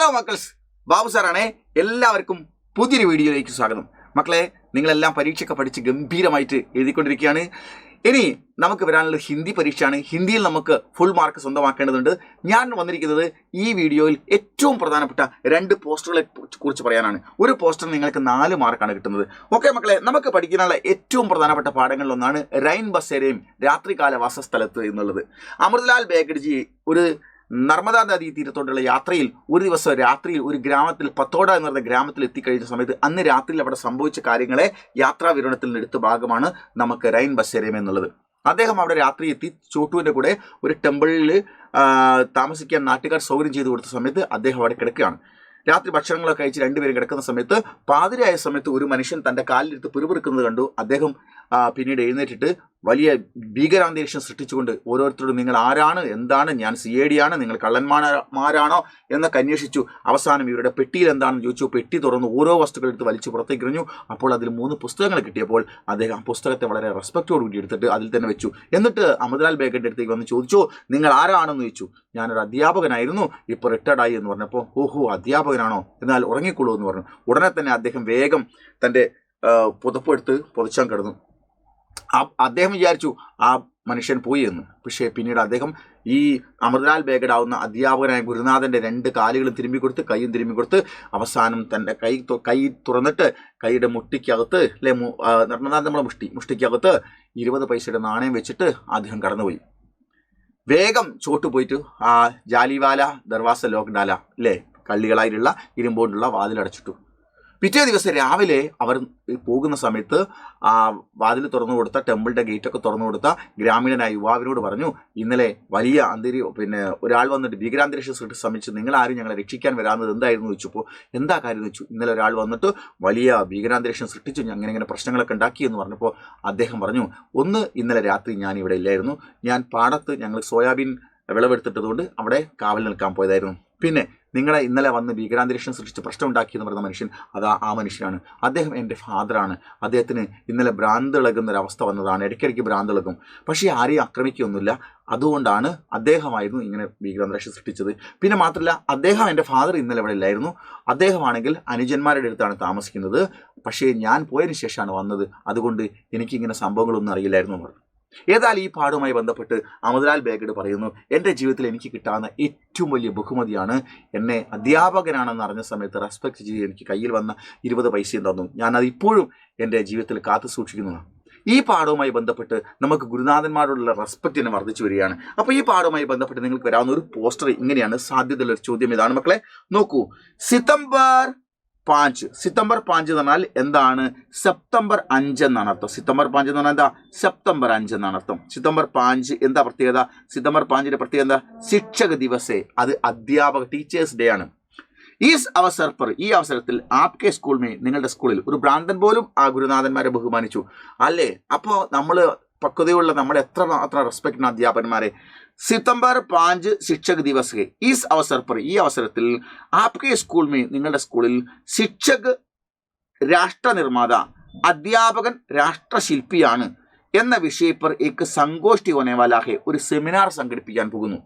Hello മക്കൾസ്, Babu സാറാണേ. എല്ലാവർക്കും പുതിയൊരു വീഡിയോയിലേക്ക് സ്വാഗതം. മക്കളെ, നിങ്ങളെല്ലാം പരീക്ഷയൊക്കെ പഠിച്ച് ഗംഭീരമായിട്ട് എഴുതിക്കൊണ്ടിരിക്കുകയാണ്. ഇനി നമുക്ക് വരാനുള്ള ഹിന്ദി പരീക്ഷയാണ്. ഹിന്ദിയിൽ നമുക്ക് ഫുൾ മാർക്ക് സ്വന്തമാക്കേണ്ടതുണ്ട്. ഞാൻ വന്നിരിക്കുന്നത് ഈ വീഡിയോയിൽ ഏറ്റവും പ്രധാനപ്പെട്ട 2 പോസ്റ്ററുകളെ കുറിച്ച് പറയാനാണ്. ഒരു പോസ്റ്റർ നിങ്ങൾക്ക് 4 മാർക്കാണ് കിട്ടുന്നത്. ഓക്കെ മക്കളെ, നമുക്ക് പഠിക്കാനുള്ള ഏറ്റവും പ്രധാനപ്പെട്ട പാഠങ്ങളിലൊന്നാണ് റൈൻ ബസേരയും രാത്രികാല വാസസ്ഥലത്ത് എന്നുള്ളത്. അമൃതലാൽ ബേഗഡ്ജി ഒരു നർമ്മദാ നദീ തീരത്തോടുള്ള യാത്രയിൽ ഒരു ദിവസം രാത്രിയിൽ ഒരു ഗ്രാമത്തിൽ പത്തോഡ എന്ന് പറയുന്ന ഗ്രാമത്തിൽ എത്തിക്കഴിഞ്ഞ സമയത്ത് അന്ന് രാത്രിയിൽ അവിടെ സംഭവിച്ച കാര്യങ്ങളെ യാത്രാ വിവരണത്തിൽ നിന്ന് എടുത്ത ഭാഗമാണ് നമുക്ക് റൈൻ ബസേരയും എന്നുള്ളത്. അദ്ദേഹം അവിടെ രാത്രി എത്തി ചോട്ടുവിൻ്റെ കൂടെ ഒരു ടെമ്പിളിൽ താമസിക്കാൻ നാട്ടുകാർ സൗകര്യം ചെയ്തു കൊടുത്ത സമയത്ത് അദ്ദേഹം അവിടെ കിടക്കുകയാണ്. രാത്രി ഭക്ഷണങ്ങളൊക്കെ കഴിച്ച് 2 പേരും കിടക്കുന്ന സമയത്ത് പാതിരായ സമയത്ത് ഒരു മനുഷ്യൻ തൻ്റെ കാലിലെടുത്ത് പിറുപിറുക്കുന്നത് കണ്ടു. അദ്ദേഹം പിന്നീട് എഴുന്നേറ്റിട്ട് വലിയ ഭീകരാന്തരീക്ഷം സൃഷ്ടിച്ചുകൊണ്ട് ഓരോരുത്തരോടും നിങ്ങൾ ആരാണ്, എന്താണ്, ഞാൻ CID ആണ്, നിങ്ങൾ കള്ളന്മാരാണോ എന്നൊക്കെ അന്വേഷിച്ചു. അവസാനം ഇവരുടെ പെട്ടിയിൽ എന്താണെന്ന് ചോദിച്ചു. പെട്ടി തുറന്ന് ഓരോ വസ്തുക്കളെടുത്ത് വലിച്ചു പുറത്തേക്ക് എറിഞ്ഞു. അപ്പോൾ അതിൽ 3 പുസ്തകങ്ങൾ കിട്ടിയപ്പോൾ അദ്ദേഹം ആ പുസ്തകത്തെ വളരെ റെസ്പെക്റ്റോടുകൂടി എടുത്തിട്ട് അതിൽ തന്നെ വെച്ചു. എന്നിട്ട് അമൃതലാൽ ബേഗഡിൻ്റെ അടുത്തേക്ക് വന്ന് ചോദിച്ചു, നിങ്ങൾ ആരാണെന്ന് ചോദിച്ചു. ഞാനൊരു അധ്യാപകനായിരുന്നു, ഇപ്പോൾ റിട്ടയർഡായി എന്ന് പറഞ്ഞപ്പോൾ, ഓഹോ അധ്യാപകനാണോ, എന്നാൽ ഉറങ്ങിക്കൊള്ളൂ എന്ന് പറഞ്ഞു. ഉടനെ തന്നെ അദ്ദേഹം വേഗം തൻ്റെ പുതപ്പെടുത്ത് പുതച്ചാൻ കിടന്നു. അദ്ദേഹം വിചാരിച്ചു ആ മനുഷ്യൻ പോയി എന്ന്. പക്ഷേ പിന്നീട് അദ്ദേഹം ഈ അമൃതലാൽ ബേഗഡാവുന്ന അധ്യാപകനായ ഗുരുനാഥൻ്റെ 2 കാലുകളും തിരുമ്പി കൊടുത്ത് കൈയും തിരുമ്പി കൊടുത്ത് അവസാനം തൻ്റെ കൈ തുറന്നിട്ട് കൈയുടെ മുഷ്ടിക്കകത്ത് അല്ലെ നർമ്മദാന്റെ മുഷ്ടിക്കകത്ത് 20 പൈസയുടെ നാണയം വെച്ചിട്ട് അദ്ദേഹം കടന്നുപോയി. വേഗം ചോട്ടു പോയിട്ട് ആ ജാലിവാല ദർവാസ ലോക്ക് ഡാല അല്ലേ, കള്ളികളായിട്ടുള്ള ഇരുമ്പോണ്ടുള്ള വാതിലടച്ചിട്ടു. പിറ്റേ ദിവസം രാവിലെ അവർ പോകുന്ന സമയത്ത് ആ വാതിൽ തുറന്നു കൊടുത്ത ടെമ്പിളിൻ്റെ ഗേറ്റൊക്കെ തുറന്നു കൊടുത്ത ഗ്രാമീണനായ യുവാവിനോട് പറഞ്ഞു, ഇന്നലെ വലിയ ഒരാൾ വന്നിട്ട് ഭീകരാന്തരീക്ഷം സൃഷ്ടിച്ച് ശ്രമിച്ചു, നിങ്ങളാരും ഞങ്ങളെ രക്ഷിക്കാൻ വരാമെന്നത് എന്തായിരുന്നു ചോദിച്ചപ്പോൾ, എന്താ കാര്യം എന്ന് വെച്ചു. ഇന്നലെ ഒരാൾ വന്നിട്ട് വലിയ ഭീകരാന്തരീക്ഷം സൃഷ്ടിച്ചു, ഇങ്ങനെ പ്രശ്നങ്ങളൊക്കെ ഉണ്ടാക്കി എന്ന് പറഞ്ഞപ്പോൾ അദ്ദേഹം പറഞ്ഞു, ഇന്നലെ രാത്രി ഞാൻ ഇവിടെ ഇല്ലായിരുന്നു, ഞാൻ പാടത്ത് ഞങ്ങൾ സോയാബീൻ വിളവെടുത്തിട്ടതുകൊണ്ട് അവിടെ കാവൽ നിൽക്കാൻ പോയതായിരുന്നു. പിന്നെ നിങ്ങളെ ഇന്നലെ വന്ന് ഭീകരാന്തരീക്ഷം സൃഷ്ടിച്ച് പ്രശ്നം ഉണ്ടാക്കിയെന്ന് പറയുന്ന മനുഷ്യൻ ആ മനുഷ്യനാണ്. അദ്ദേഹം എൻ്റെ ഫാദറാണ്. അദ്ദേഹത്തിന് ഇന്നലെ ഭ്രാന്ത് ഇളകുന്നൊരവസ്ഥ വന്നതാണ്, ഇടയ്ക്കിടയ്ക്ക് ഭ്രാന്ത് ഇളകും. പക്ഷേ ആരെയും ആക്രമിക്കുകയൊന്നുമില്ല. അതുകൊണ്ടാണ് അദ്ദേഹമായിരുന്നു ഇങ്ങനെ ഭീകരാന്തരീക്ഷം സൃഷ്ടിച്ചത്. പിന്നെ മാത്രമല്ല, അദ്ദേഹം എൻ്റെ ഫാദർ ഇന്നലെ ഇവിടെ ഇല്ലായിരുന്നു. അദ്ദേഹമാണെങ്കിൽ അനുജന്മാരുടെ അടുത്താണ് താമസിക്കുന്നത്. പക്ഷേ ഞാൻ പോയതിന് ശേഷമാണ് വന്നത്. അതുകൊണ്ട് എനിക്കിങ്ങനെ സംഭവങ്ങളൊന്നും അറിയില്ലായിരുന്നു പറഞ്ഞു. ഏതായാലും ഈ പാഠവുമായി ബന്ധപ്പെട്ട് അമൃതലാൽ ബേഗഡ് പറയുന്നു, എൻ്റെ ജീവിതത്തിൽ എനിക്ക് കിട്ടാവുന്ന ഏറ്റവും വലിയ ബഹുമതിയാണ് എന്നെ അധ്യാപകനാണെന്ന് അറിഞ്ഞ സമയത്ത് റെസ്പെക്റ്റ് ചെയ്ത് എനിക്ക് കയ്യിൽ വന്ന 20 പൈസയും തന്നു. ഞാനത് ഇപ്പോഴും എൻ്റെ ജീവിതത്തിൽ കാത്തു സൂക്ഷിക്കുന്നതാണ്. ഈ പാഠവുമായി ബന്ധപ്പെട്ട് നമുക്ക് ഗുരുനാഥന്മാരോടുള്ള റെസ്പെക്റ്റ് തന്നെ വർദ്ധിച്ചു വരികയാണ്. അപ്പോൾ ഈ പാഠവുമായി ബന്ധപ്പെട്ട് നിങ്ങൾക്ക് വരാവുന്ന ഒരു പോസ്റ്റർ ഇങ്ങനെയാണ്. സാധ്യതയുള്ള ഒരു ചോദ്യം ഇതാണ് മക്കളെ, നോക്കൂ. സിതംബർ 5 എന്ന് പറഞ്ഞാൽ എന്താണ്? സെപ്റ്റംബർ 5 എന്നാണ് അർത്ഥം. സിതംബർ 5 എന്ന് പറഞ്ഞാൽ എന്താ? സെപ്റ്റംബർ 5 എന്നാണ് അർത്ഥം. സിതംബർ 5 എന്താ പ്രത്യേകത? സിതംബർ 5ന്റെ പ്രത്യേകത എന്താ? ശിക്ഷക ദിവസേ, അത് അധ്യാപക ടീച്ചേഴ്സ് ഡേ ആണ്. ഈ അവസരത്തിൽ ആപ്കെ സ്കൂൾ നിങ്ങളുടെ സ്കൂളിൽ ഒരു ഭ്രാന്തൻ പോലും ആ ഗുരുനാഥന്മാരെ ബഹുമാനിച്ചു അല്ലേ? അപ്പോൾ നമ്മൾ പക്വതയുള്ള നമ്മൾ എത്ര റെസ്പെക്റ്റ് അധ്യാപകന്മാരെ. സിതംബർ 5 ശിക്ഷക് ദിവസ് ഹെ. ഈ അവസരത്തിൽ ആപ്കെ സ്കൂൾ നിങ്ങളുടെ സ്കൂളിൽ ശിക്ഷക് രാഷ്ട്ര നിർമ്മാത, അധ്യാപകൻ രാഷ്ട്രശില്പിയാണ് എന്ന വിഷയ पर एक संगोष्ठी होने वाला है. ഒരു സെമിനാർ സംഘടിപ്പിക്കാൻ പോകുന്നു.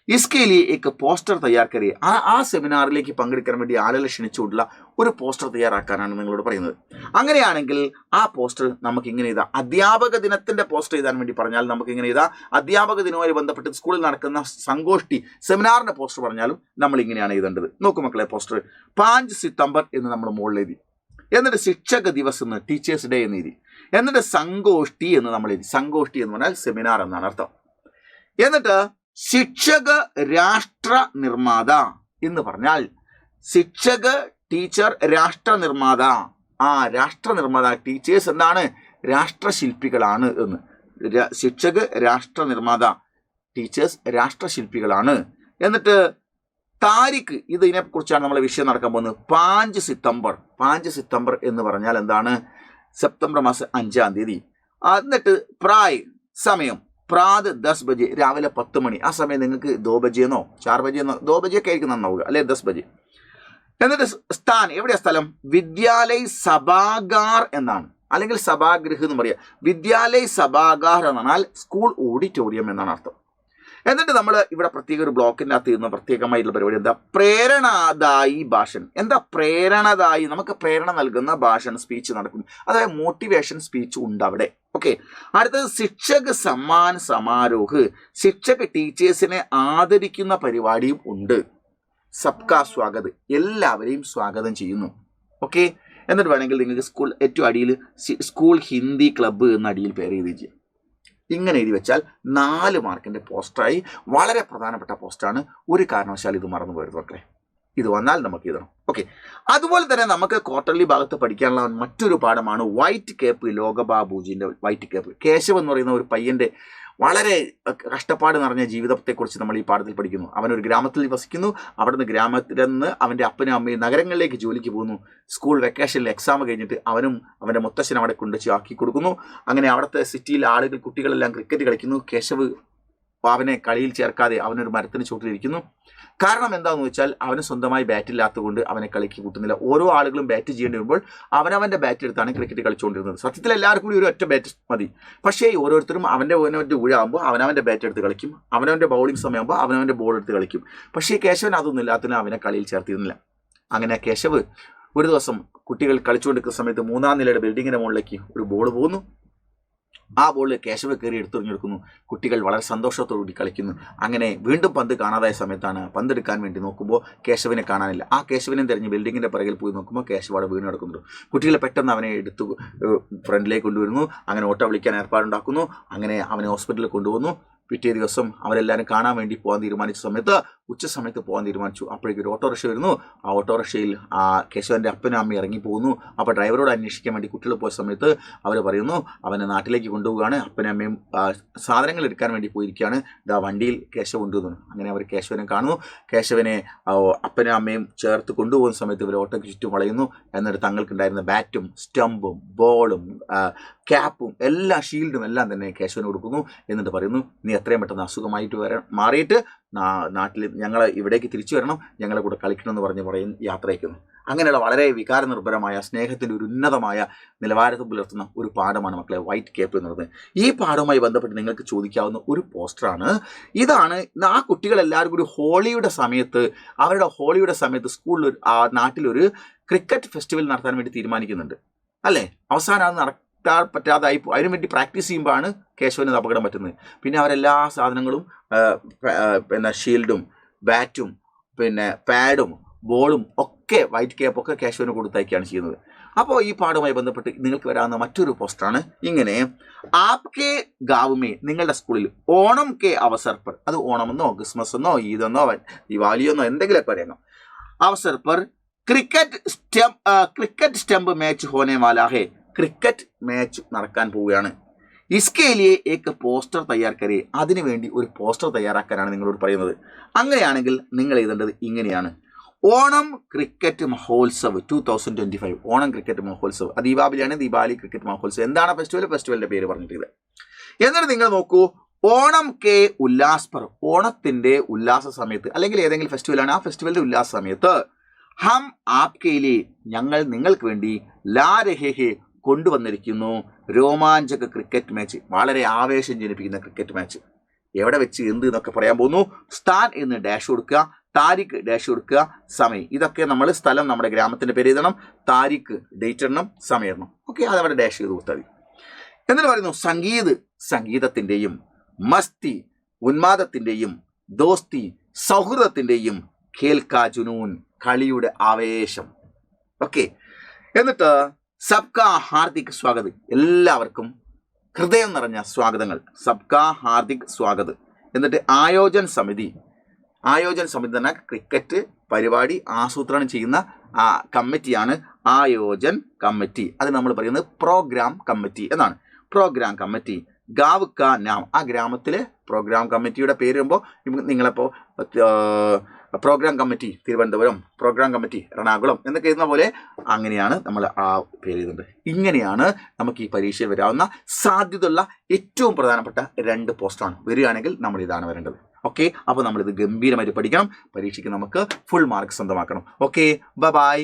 इसके लिए एक പോസ്റ്റർ തയ്യാർ കരേ. ആ സെമിനാറിലേക്ക് പങ്കെടുക്കാൻ വേണ്ടി ആളുകളെ ക്ഷണിച്ചുകൊണ്ടുള്ള ഒരു പോസ്റ്റർ തയ്യാറാക്കാനാണ് നിങ്ങളോട് പറയുന്നത്. അങ്ങനെയാണെങ്കിൽ ആ പോസ്റ്റർ നമുക്ക് ഇങ്ങനെ എഴുതാം. അധ്യാപക ദിനത്തിന്റെ പോസ്റ്റർ എഴുതാൻ വേണ്ടി പറഞ്ഞാൽ നമുക്ക് ഇങ്ങനെ എഴുതാം. അധ്യാപക ദിനവുമായി ബന്ധപ്പെട്ട് സ്കൂളിൽ നടക്കുന്ന സംഗോഷ്ഠി സെമിനാറിന്റെ പോസ്റ്റർ പറഞ്ഞാലും നമ്മൾ ഇങ്ങനെയാണ് എഴുതേണ്ടത്. നോക്കൂ മക്കളെ, പോസ്റ്റർ 5 സിതംബർ എന്ന് നമ്മൾ മുകളിൽ എഴുതി. എന്നിട്ട് ശിക്ഷക ദിവസ് എന്ന് ടീച്ചേഴ്സ് ഡേ എന്ന് എഴുതി. എന്നിട്ട് സംഗോഷ്ഠി എന്ന് നമ്മൾ എഴുതി. സംഗോഷ്ഠി എന്ന് പറഞ്ഞാൽ സെമിനാർ എന്നാണ് അർത്ഥം. എന്നിട്ട് ശിക്ഷക രാഷ്ട്ര നിർമ്മാത എന്ന് പറഞ്ഞാൽ ശിക്ഷക ടീച്ചർ രാഷ്ട്ര നിർമ്മാത. രാഷ്ട്ര നിർമ്മാത ടീച്ചേഴ്സ് എന്താണ്? രാഷ്ട്രശില്പികളാണ് എന്ന്. ശിക്ഷക രാഷ്ട്ര നിർമ്മാത ടീച്ചേഴ്സ് രാഷ്ട്രശില്പികളാണ്. എന്നിട്ട് താരിഖ്, ഇതിനെ കുറിച്ചാണ് നമ്മളെ വിഷയം നടക്കാൻ പോകുന്നത്. 5 സിതംബർ എന്ന് പറഞ്ഞാൽ എന്താണ്? സെപ്റ്റംബർ മാസം 5-ാം തീയതി. എന്നിട്ട് പ്രായ്, സമയം പ്രാത് 10 ബജെ, രാവിലെ 10 മണി. ആ സമയം നിങ്ങൾക്ക് 2 ബജെന്നോ 4 ബജെന്നോ 2 ബജെയൊക്കെ ആയിരിക്കും നന്നാവുക അല്ലെ, 10 ബജെ. എന്നിട്ട് സ്ഥാൻ, എവിടെയാ സ്ഥലം? വിദ്യാലയ് സഭാഗാർ എന്നാണ്, അല്ലെങ്കിൽ സഭാഗൃഹ് എന്ന് പറയാം. വിദ്യാലയ് സഭാഗാർ എന്ന് പറഞ്ഞാൽ സ്കൂൾ ഓഡിറ്റോറിയം എന്നാണ് അർത്ഥം. എന്നിട്ട് നമ്മൾ ഇവിടെ പ്രത്യേക ഒരു ബ്ലോക്കിൻ്റെ അകത്ത് ഇരുന്ന പ്രത്യേകമായിട്ടുള്ള പരിപാടി എന്താ, പ്രേരണാദായി ഭാഷൺ. എന്താ പ്രേരണദായി? നമുക്ക് പ്രേരണ നൽകുന്ന ഭാഷൺ സ്പീച്ച് നടക്കും, അതായത് മോട്ടിവേഷൻ സ്പീച്ച് ഉണ്ട് അവിടെ. ഓക്കെ. അടുത്തത് ശിക്ഷക് സമ്മാൻ സമാരോഹ്, ശിക്ഷക് ടീച്ചേഴ്സിനെ ആദരിക്കുന്ന പരിപാടിയും ഉണ്ട്. സബ്കാ സ്വാഗത്, എല്ലാവരെയും സ്വാഗതം ചെയ്യുന്നു. ഓക്കെ. എന്നിട്ട് വേണമെങ്കിൽ നിങ്ങൾക്ക് സ്കൂൾ ഏറ്റവും അടിയിൽ സ്കൂൾ ഹിന്ദി ക്ലബ്ബ് എന്ന അടിയിൽ പേര് എഴുതി ചെയ്യാം. ഇങ്ങനെ എഴുതി വെച്ചാൽ 4 മാർക്കിൻ്റെ പോസ്റ്ററായി. വളരെ പ്രധാനപ്പെട്ട പോസ്റ്റാണ്, ഒരു കാരണവശാൽ ഇത് മറന്നു പോയത് മക്കളെ. ഇത് വന്നാൽ നമുക്ക് എഴുതണം. ഓക്കെ. അതുപോലെ തന്നെ നമുക്ക് ക്വാർട്ടർലി ഭാഗത്ത് പഠിക്കാനുള്ള മറ്റൊരു പാഠമാണ് വൈറ്റ് കേപ്പ്, ലോകബാബുജിൻ്റെ വൈറ്റ് കേപ്പ്. കേശവ് എന്ന് പറയുന്ന ഒരു പയ്യൻ്റെ വളരെ കഷ്ടപ്പാട് നിറഞ്ഞ ജീവിതത്തെക്കുറിച്ച് നമ്മൾ ഈ പാഠത്തിൽ പഠിക്കുന്നു. അവനൊരു ഗ്രാമത്തിൽ വസിക്കുന്നു. അവിടുന്ന് ഗ്രാമത്തിൽ നിന്ന് അവൻ്റെ അപ്പനും അമ്മയും നഗരങ്ങളിലേക്ക് ജോലിക്ക് പോകുന്നു. സ്കൂൾ വെക്കേഷനിൽ എക്സാം കഴിഞ്ഞിട്ട് അവനും അവൻ്റെ മുത്തശ്ശനും അവിടെ കൊണ്ടുവച്ച് ആക്കി കൊടുക്കുന്നു. അങ്ങനെ അവിടുത്തെ സിറ്റിയിലെ ആളുകൾ, കുട്ടികളെല്ലാം ക്രിക്കറ്റ് കളിക്കുന്നു. കേശവ് അവനെ കളിയിൽ ചേർക്കാതെ അവനൊരു മരത്തിന് ചുവട്ടിലിരിക്കുന്നു. കാരണം എന്താണെന്ന് വെച്ചാൽ അവന് സ്വന്തമായി ബാറ്റില്ലാത്തത് കൊണ്ട് അവനെ കളിക്ക് കൂട്ടുന്നില്ല. ഓരോ ആളുകളും ബാറ്റ് ചെയ്യേണ്ടി വരുമ്പോൾ അവനവൻ്റെ ബാറ്റ് എടുത്താണ് ക്രിക്കറ്റ് കളിച്ചുകൊണ്ടിരുന്നത്. സത്യത്തിൽ എല്ലാവർക്കും കൂടി ഒരു ഒറ്റ ബാറ്റ് മതി. പക്ഷേ ഓരോരുത്തരും അവൻ്റെ ഊഴാകുമ്പോൾ അവനവൻ്റെ ബാറ്റ് എടുത്ത് കളിക്കും, അവനവൻ്റെ ബൗളിംഗ് സമയമാകുമ്പോൾ അവനവൻ്റെ ബോൾ എടുത്ത് കളിക്കും. പക്ഷേ കേശവൻ അതൊന്നും ഇല്ലാത്തതിന് അവനെ കളിയിൽ ചേർത്തിരുന്നില്ല. അങ്ങനെ കേശവ് ഒരു ദിവസം കുട്ടികൾ കളിച്ചുകൊണ്ടിരിക്കുന്ന സമയത്ത് 3ാം നിലയുടെ ബിൽഡിങ്ങിൻ്റെ മുകളിലേക്ക് ഒരു ബോൾ പോകുന്നു. ആ ബോളിൽ കേശവ് കയറി എടുത്തെറിഞ്ഞെടുക്കുന്നു. കുട്ടികൾ വളരെ സന്തോഷത്തോടുകൂടി കളിക്കുന്നു. അങ്ങനെ വീണ്ടും പന്ത് കാണാതായ സമയത്താണ് പന്തെടുക്കാൻ വേണ്ടി നോക്കുമ്പോൾ കേശവിനെ കാണാനില്ല. ആ കേശവിനെ തിരഞ്ഞ് ബിൽഡിങ്ങിൻ്റെ പിറകിൽ പോയി നോക്കുമ്പോൾ കേശവ് അവിടെ വീണ് കിടക്കുന്നുണ്ട്. കുട്ടികൾ പെട്ടെന്ന് അവനെ എടുത്ത് ഫ്രണ്ടിലേക്ക് കൊണ്ടുവരുന്നു. അങ്ങനെ ഓട്ടോ വിളിക്കാൻ ഏർപ്പാടുണ്ടാക്കുന്നു. അങ്ങനെ അവനെ ഹോസ്പിറ്റലിൽ കൊണ്ടുപോകുന്നു. പിറ്റേ ദിവസം അവരെല്ലാവരും കാണാൻ വേണ്ടി പോകാൻ തീരുമാനിച്ച സമയത്ത് ഉച്ച സമയത്ത് പോകാൻ തീരുമാനിച്ചു. അപ്പോഴേക്കും ഒരു ഓട്ടോറിക്ഷ വരുന്നു. ആ ഓട്ടോറിക്ഷയിൽ ആ കേശവൻ്റെ അപ്പനും അമ്മയും ഇറങ്ങി പോകുന്നു. അപ്പോൾ ഡ്രൈവറോട് അന്വേഷിക്കാൻ വേണ്ടി കുട്ടികൾ പോയ സമയത്ത് അവർ പറയുന്നു അവനെ നാട്ടിലേക്ക് കൊണ്ടുപോവുകയാണ്. അപ്പനും അമ്മയും സാധനങ്ങൾ എടുക്കാൻ വേണ്ടി പോയിരിക്കുകയാണ്. ഇതാ വണ്ടിയിൽ കേശവ് കൊണ്ടുവന്നു. അങ്ങനെ അവർ കേശവനെ കാണുന്നു. കേശവനെ അപ്പനും അമ്മയും ചേർത്ത് കൊണ്ടുപോകുന്ന സമയത്ത് ഇവർ ഓട്ടോയ്ക്ക് ചുറ്റും വളയുന്നു. എന്നിട്ട് തങ്ങൾക്കുണ്ടായിരുന്ന ബാറ്റും സ്റ്റമ്പും ബോളും ക്യാപ്പും എല്ലാ ഷീൽഡും എല്ലാം തന്നെ കേശവന് കൊടുക്കുന്നു. എന്നിട്ട് പറയുന്നു നീ എത്രയും പെട്ടെന്ന് അസുഖമായിട്ട് മാറിയിട്ട് നാട്ടിൽ ഞങ്ങളെ ഇവിടേക്ക് തിരിച്ചു വരണം, ഞങ്ങളെ കൂടെ കളിക്കണമെന്ന് പറയും യാത്ര അയക്കുന്നു. അങ്ങനെയുള്ള വളരെ വികാരനിർഭരമായ സ്നേഹത്തിൻ്റെ ഒരു ഉന്നതമായ നിലവാരത്തിൽ പുലർത്തുന്ന ഒരു പാഠമാണ് മക്കളെ വൈറ്റ് കേപ്പ് എന്നുള്ളത്. ഈ പാഠവുമായി ബന്ധപ്പെട്ട് നിങ്ങൾക്ക് ചോദിക്കാവുന്ന ഒരു പോസ്റ്ററാണ്. ഇതാണ് ആ കുട്ടികളെല്ലാവരും കൂടി ഹോളിയുടെ സമയത്ത് ഹോളിയുടെ സമയത്ത് സ്കൂളിൽ നാട്ടിലൊരു ക്രിക്കറ്റ് ഫെസ്റ്റിവൽ നടത്താൻ വേണ്ടി തീരുമാനിക്കുന്നുണ്ട് അല്ലേ. അവസാനം അത് നടത്താൻ പറ്റാതായി അതിനു വേണ്ടി പ്രാക്ടീസ് ചെയ്യുമ്പോഴാണ് കേശവന് അപകടം പറ്റുന്നത്. പിന്നെ അവരെല്ലാ സാധനങ്ങളും ഷീൽഡും ബാറ്റും പാഡും ബോളും ഒക്കെ വൈറ്റ് കേപ്പൊക്കെ കേശവന് കൊടുത്തയക്കുകയാണ് ചെയ്യുന്നത്. അപ്പോൾ ഈ പാഠവുമായി ബന്ധപ്പെട്ട് നിങ്ങൾക്ക് വരാവുന്ന മറ്റൊരു പോസ്റ്ററാണ് ഇങ്ങനെ ആപ്കെ ഗാവുമേ, നിങ്ങളുടെ സ്കൂളിൽ ഓണം കെ അവസർ പർ, അത് ഓണമെന്നോ ക്രിസ്മസ് എന്നോ ഈദെന്നോ ദിവാലിയെന്നോ എന്തെങ്കിലുമൊക്കെ പറയാം. അവസർ പർ ക്രിക്കറ്റ് സ്റ്റംപ് മാച്ച് ഹോനെ വാലാ ഹേ, ക്രിക്കറ്റ് മാച്ച് നടക്കാൻ പോവുകയാണ്. ഇസ്കേ ലിയേ ഏക് പോസ്റ്റർ തയ്യാർ കരേ, അതിനുവേണ്ടി ഒരു പോസ്റ്റർ തയ്യാറാക്കാനാണ് നിങ്ങളോട് പറയുന്നത്. അങ്ങനെയാണെങ്കിൽ നിങ്ങൾ എഴുതേണ്ടത് ഇങ്ങനെയാണ്: ഓണം ക്രിക്കറ്റ് മഹോത്സവ് 2025. ഓണം ക്രിക്കറ്റ് മഹോത്സവ്, ദീപാവലിയാണ്, ദീപാവലി ക്രിക്കറ്റ് മഹോത്സവ്. എന്താണ് ഫെസ്റ്റിവലിന്റെ പേര് പറഞ്ഞിട്ടുള്ളത്. എന്നിട്ട് നിങ്ങൾ നോക്കൂ, ഓണം കെ ഉല്ലാസ് പർ, ഓണത്തിന്റെ ഉല്ലാസ സമയത്ത് അല്ലെങ്കിൽ ഏതെങ്കിലും ഫെസ്റ്റിവലാണ്, ആ ഫെസ്റ്റിവലിന്റെ ഉല്ലാസ സമയത്ത് ഹം ആപ്കെ ലിയേ, ഞങ്ങൾ നിങ്ങൾക്ക് വേണ്ടി ലാ രഹേ ഹേ, കൊണ്ടുവന്നിരിക്കുന്നു രോമാഞ്ചക ക്രിക്കറ്റ് മാച്ച്, വളരെ ആവേശം ജനിപ്പിക്കുന്ന ക്രിക്കറ്റ് മാച്ച്. എവിടെ വെച്ച് എന്ത് എന്നൊക്കെ പറയാൻ പോകുന്നു. സ്ഥാൻ എന്ന് ഡാഷ് കൊടുക്കുക, താരിഖ് ഡാഷ് കൊടുക്കുക, സമയം, ഇതൊക്കെ നമ്മൾ സ്ഥലം നമ്മുടെ ഗ്രാമത്തിൻ്റെ പേര് എഴുതണം, താരിഖ് ഡേറ്റ് ഇടണം, സമയം ഇടണം. ഓക്കെ, അതവിടെ ഡാഷ് ചെയ്ത് കൊടുത്താൽ മതി. എന്നിട്ട് പറയുന്നു സംഗീത്, സംഗീതത്തിൻ്റെയും, മസ്തി ഉന്മാദത്തിൻ്റെയും, ദോസ്തി സൗഹൃദത്തിൻ്റെയും, ഖേൽക്കാ ജുനൂൻ കളിയുടെ ആവേശം. ഓക്കെ, എന്നിട്ട് സബ്കാ ഹാർദിക് സ്വാഗത്, എല്ലാവർക്കും ഹൃദയം നിറഞ്ഞ സ്വാഗതങ്ങൾ, സബ്കാ ഹാർദിക് സ്വാഗത്. എന്നിട്ട് ആയോജൻ സമിതി, ആയോജൻ സമിതി തന്നെ ക്രിക്കറ്റ് പരിപാടി ആസൂത്രണം ചെയ്യുന്ന കമ്മിറ്റിയാണ് ആയോജൻ കമ്മിറ്റി. അത് നമ്മൾ പറയുന്നത് പ്രോഗ്രാം കമ്മിറ്റി എന്നാണ്. പ്രോഗ്രാം കമ്മിറ്റി ഗാവ് കാ നാം, ആ ഗ്രാമത്തിലെ പ്രോഗ്രാം കമ്മിറ്റിയുടെ പേര് വരുമ്പോൾ നിങ്ങളിപ്പോൾ programme committee Thiruvananthapuram, programme committee Ernakulam എന്നൊക്കെ എഴുതുന്ന പോലെ അങ്ങനെയാണ് നമ്മൾ ആ പേര് എഴുതുന്നത്. ഇങ്ങനെയാണ് നമുക്ക് ഈ പരീക്ഷയിൽ വരാവുന്ന സാധ്യതയുള്ള ഏറ്റവും പ്രധാനപ്പെട്ട 2 പോസ്റ്റാണ്. വരികയാണെങ്കിൽ നമ്മൾ ഇതാണ് വരേണ്ടത്. ഓക്കെ, അപ്പോൾ നമ്മളിത് ഗംഭീരമായിട്ട് പഠിക്കണം. പരീക്ഷയ്ക്ക് നമുക്ക് ഫുൾ മാർക്ക് സ്വന്തമാക്കണം. Okay, by.